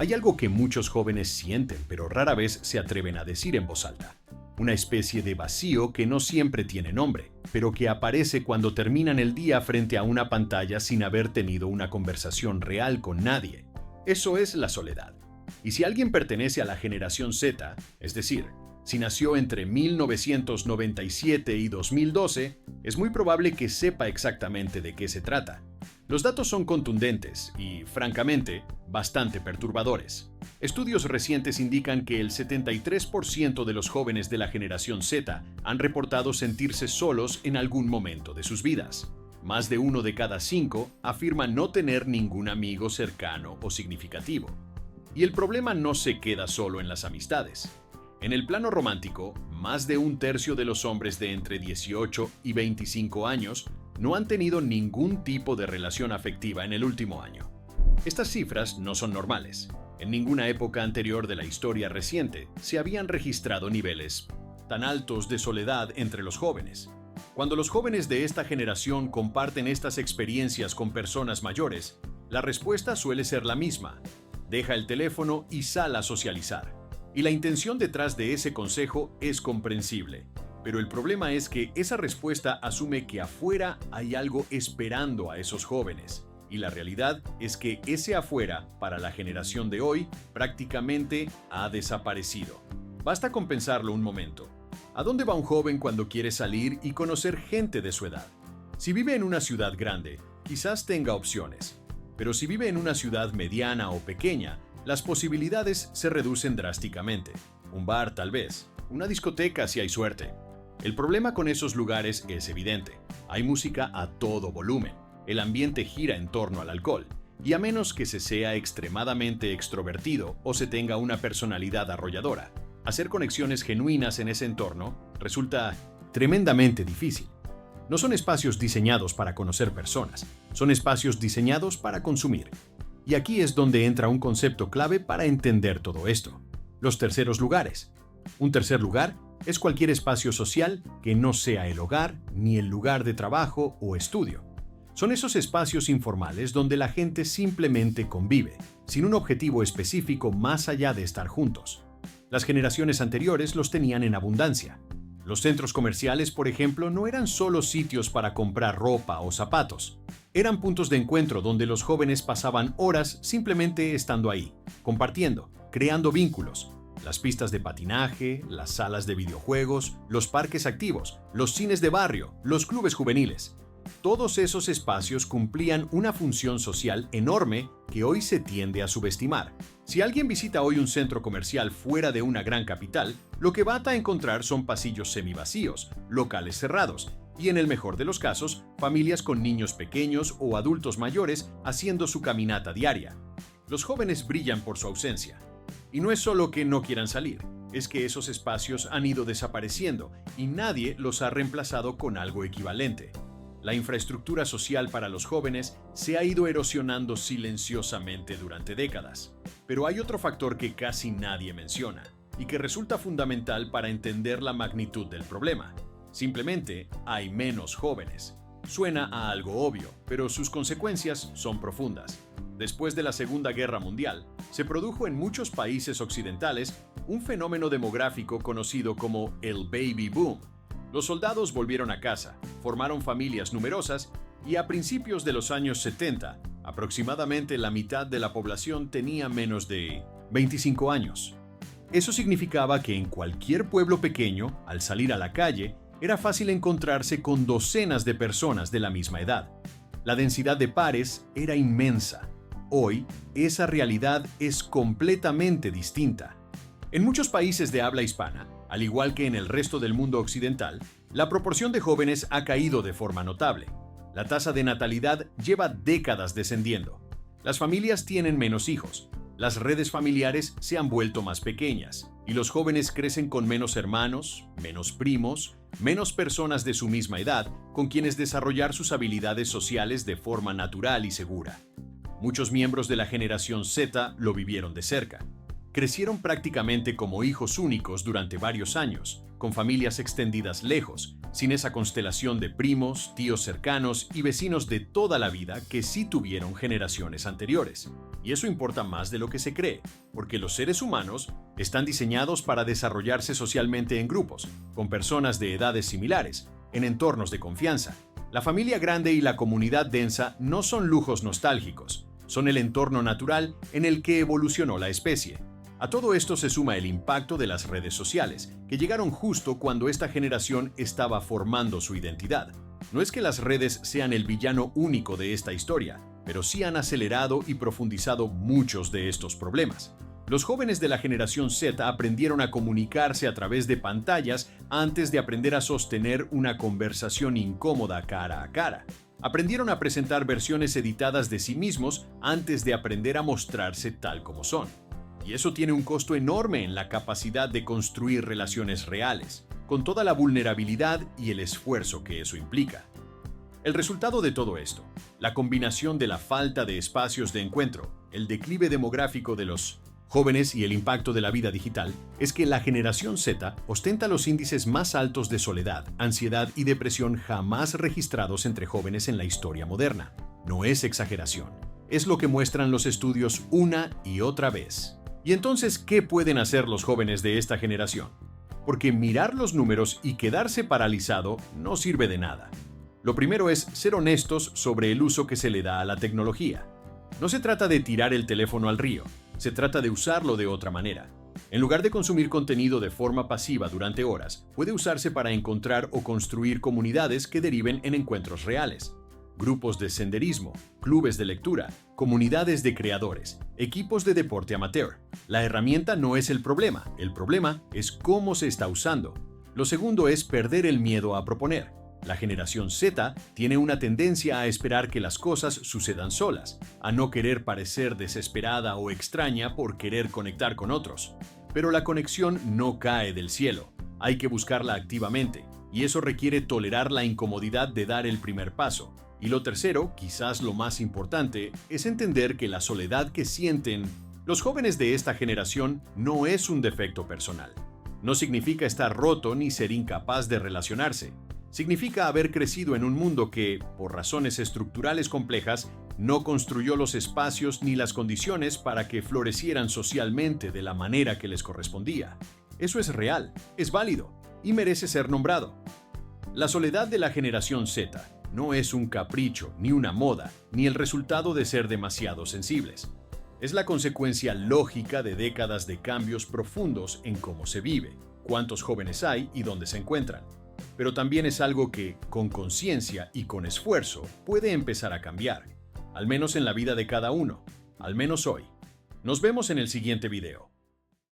Hay algo que muchos jóvenes sienten, pero rara vez se atreven a decir en voz alta. Una especie de vacío que no siempre tiene nombre, pero que aparece cuando terminan el día frente a una pantalla sin haber tenido una conversación real con nadie. Eso es la soledad. Y si alguien pertenece a la generación Z, es decir, si nació entre 1997 y 2012, es muy probable que sepa exactamente de qué se trata. Los datos son contundentes y, francamente, bastante perturbadores. Estudios recientes indican que el 73% de los jóvenes de la generación Z han reportado sentirse solos en algún momento de sus vidas. Más de 1 de cada 5 afirma no tener ningún amigo cercano o significativo. Y el problema no se queda solo en las amistades. En el plano romántico, más de 1/3 de los hombres de entre 18 y 25 años no han tenido ningún tipo de relación afectiva en el último año. Estas cifras no son normales. En ninguna época anterior de la historia reciente se habían registrado niveles tan altos de soledad entre los jóvenes. Cuando los jóvenes de esta generación comparten estas experiencias con personas mayores, la respuesta suele ser la misma: deja el teléfono y sal a socializar. Y la intención detrás de ese consejo es comprensible. Pero el problema es que esa respuesta asume que afuera hay algo esperando a esos jóvenes. Y la realidad es que ese afuera, para la generación de hoy, prácticamente ha desaparecido. Basta con pensarlo un momento. ¿A dónde va un joven cuando quiere salir y conocer gente de su edad? Si vive en una ciudad grande, quizás tenga opciones. Pero si vive en una ciudad mediana o pequeña, las posibilidades se reducen drásticamente. Un bar tal vez, una discoteca si hay suerte. El problema con esos lugares es evidente. Hay música a todo volumen. El ambiente gira en torno al alcohol. Y a menos que se sea extremadamente extrovertido o se tenga una personalidad arrolladora, hacer conexiones genuinas en ese entorno resulta tremendamente difícil. No son espacios diseñados para conocer personas, son espacios diseñados para consumir. Y aquí es donde entra un concepto clave para entender todo esto: los terceros lugares. Un tercer lugar es cualquier espacio social que no sea el hogar, ni el lugar de trabajo o estudio. Son esos espacios informales donde la gente simplemente convive, sin un objetivo específico más allá de estar juntos. Las generaciones anteriores los tenían en abundancia. Los centros comerciales, por ejemplo, no eran solo sitios para comprar ropa o zapatos. Eran puntos de encuentro donde los jóvenes pasaban horas simplemente estando ahí, compartiendo, creando vínculos. Las pistas de patinaje, las salas de videojuegos, los parques activos, los cines de barrio, los clubes juveniles. Todos esos espacios cumplían una función social enorme que hoy se tiende a subestimar. Si alguien visita hoy un centro comercial fuera de una gran capital, lo que va a encontrar son pasillos semivacíos, locales cerrados y, en el mejor de los casos, familias con niños pequeños o adultos mayores haciendo su caminata diaria. Los jóvenes brillan por su ausencia. Y no es solo que no quieran salir, es que esos espacios han ido desapareciendo y nadie los ha reemplazado con algo equivalente. La infraestructura social para los jóvenes se ha ido erosionando silenciosamente durante décadas. Pero hay otro factor que casi nadie menciona y que resulta fundamental para entender la magnitud del problema. Simplemente hay menos jóvenes. Suena a algo obvio, pero sus consecuencias son profundas. Después de la Segunda Guerra Mundial, se produjo en muchos países occidentales un fenómeno demográfico conocido como el baby boom. Los soldados volvieron a casa, formaron familias numerosas y a principios de los años 70, aproximadamente la mitad de la población tenía menos de 25 años. Eso significaba que en cualquier pueblo pequeño, al salir a la calle, era fácil encontrarse con docenas de personas de la misma edad. La densidad de pares era inmensa. Hoy, esa realidad es completamente distinta. En muchos países de habla hispana, al igual que en el resto del mundo occidental, la proporción de jóvenes ha caído de forma notable. La tasa de natalidad lleva décadas descendiendo. Las familias tienen menos hijos, las redes familiares se han vuelto más pequeñas, y los jóvenes crecen con menos hermanos, menos primos, menos personas de su misma edad con quienes desarrollar sus habilidades sociales de forma natural y segura. Muchos miembros de la generación Z lo vivieron de cerca. Crecieron prácticamente como hijos únicos durante varios años, con familias extendidas lejos, sin esa constelación de primos, tíos cercanos y vecinos de toda la vida que sí tuvieron generaciones anteriores. Y eso importa más de lo que se cree, porque los seres humanos están diseñados para desarrollarse socialmente en grupos, con personas de edades similares, en entornos de confianza. La familia grande y la comunidad densa no son lujos nostálgicos, son el entorno natural en el que evolucionó la especie. A todo esto se suma el impacto de las redes sociales, que llegaron justo cuando esta generación estaba formando su identidad. No es que las redes sean el villano único de esta historia, pero sí han acelerado y profundizado muchos de estos problemas. Los jóvenes de la generación Z aprendieron a comunicarse a través de pantallas antes de aprender a sostener una conversación incómoda cara a cara. Aprendieron a presentar versiones editadas de sí mismos antes de aprender a mostrarse tal como son. Y eso tiene un costo enorme en la capacidad de construir relaciones reales, con toda la vulnerabilidad y el esfuerzo que eso implica. El resultado de todo esto, la combinación de la falta de espacios de encuentro, el declive demográfico de los jóvenes y el impacto de la vida digital, es que la generación Z ostenta los índices más altos de soledad, ansiedad y depresión jamás registrados entre jóvenes en la historia moderna. No es exageración, es lo que muestran los estudios una y otra vez. ¿Y entonces qué pueden hacer los jóvenes de esta generación? Porque mirar los números y quedarse paralizado no sirve de nada. Lo primero es ser honestos sobre el uso que se le da a la tecnología. No se trata de tirar el teléfono al río, se trata de usarlo de otra manera. En lugar de consumir contenido de forma pasiva durante horas, puede usarse para encontrar o construir comunidades que deriven en encuentros reales. Grupos de senderismo, clubes de lectura, comunidades de creadores, equipos de deporte amateur. La herramienta no es el problema es cómo se está usando. Lo segundo es perder el miedo a proponer. La generación Z tiene una tendencia a esperar que las cosas sucedan solas, a no querer parecer desesperada o extraña por querer conectar con otros. Pero la conexión no cae del cielo, hay que buscarla activamente, y eso requiere tolerar la incomodidad de dar el primer paso. Y lo tercero, quizás lo más importante, es entender que la soledad que sienten los jóvenes de esta generación no es un defecto personal. No significa estar roto ni ser incapaz de relacionarse. Significa haber crecido en un mundo que, por razones estructurales complejas, no construyó los espacios ni las condiciones para que florecieran socialmente de la manera que les correspondía. Eso es real, es válido y merece ser nombrado. La soledad de la generación Z no es un capricho, ni una moda, ni el resultado de ser demasiado sensibles. Es la consecuencia lógica de décadas de cambios profundos en cómo se vive, cuántos jóvenes hay y dónde se encuentran. Pero también es algo que, con conciencia y con esfuerzo, puede empezar a cambiar, al menos en la vida de cada uno, al menos hoy. Nos vemos en el siguiente video.